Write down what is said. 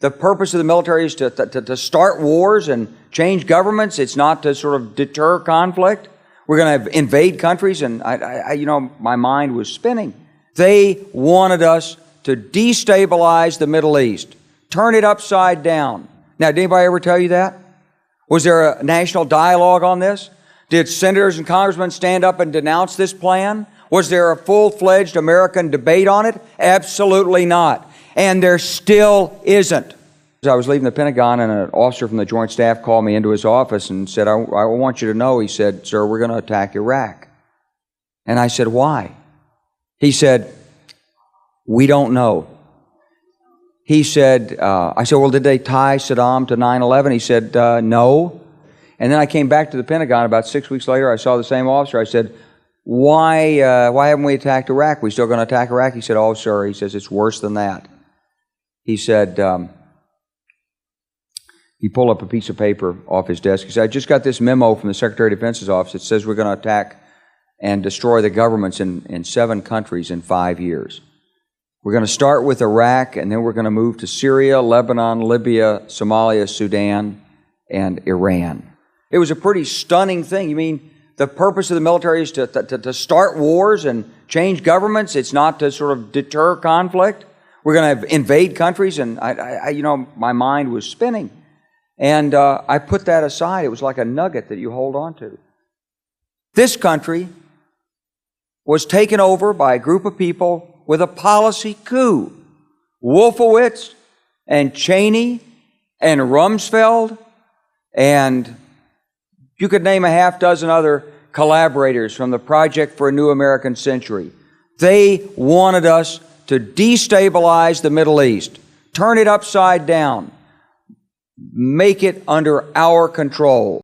the purpose of the military is to start wars and change governments. It's not to sort of deter conflict. We're going to invade countries, and my mind was spinning. They wanted us to destabilize the Middle East, turn it upside down. Now, did anybody ever tell you that? Was there a national dialogue on this? Did senators and congressmen stand up and denounce this plan? Was there a full-fledged American debate on it? Absolutely not. And there still isn't. As I was leaving the Pentagon, and an officer from the Joint Staff called me into his office and said, I want you to know, he said, "Sir, we're going to attack Iraq." And I said, "Why?" He said, "We don't know." He said, I said, "Well, did they tie Saddam to 9/11? He said, "No." And then I came back to the Pentagon about 6 weeks later. I saw the same officer. I said, why haven't we attacked Iraq? We still going to attack Iraq? He said, "Oh, sir," he says, "it's worse than that." He said, he pulled up a piece of paper off his desk. He said, "I just got this memo from the Secretary of Defense's office. It says we're going to attack and destroy the governments in 7 countries in 5 years. We're going to start with Iraq, and then we're going to move to Syria, Lebanon, Libya, Somalia, Sudan, and Iran." It was a pretty stunning thing. You mean the purpose of the military is to start wars and change governments? It's not to sort of deter conflict? We're going to invade countries? And my mind was spinning. And I put that aside. It was like a nugget that you hold on to. This country was taken over by a group of people with a policy coup. Wolfowitz and Cheney and Rumsfeld, and you could name a half dozen other collaborators from the Project for a New American Century. They wanted us to destabilize the Middle East, turn it upside down, make it under our control.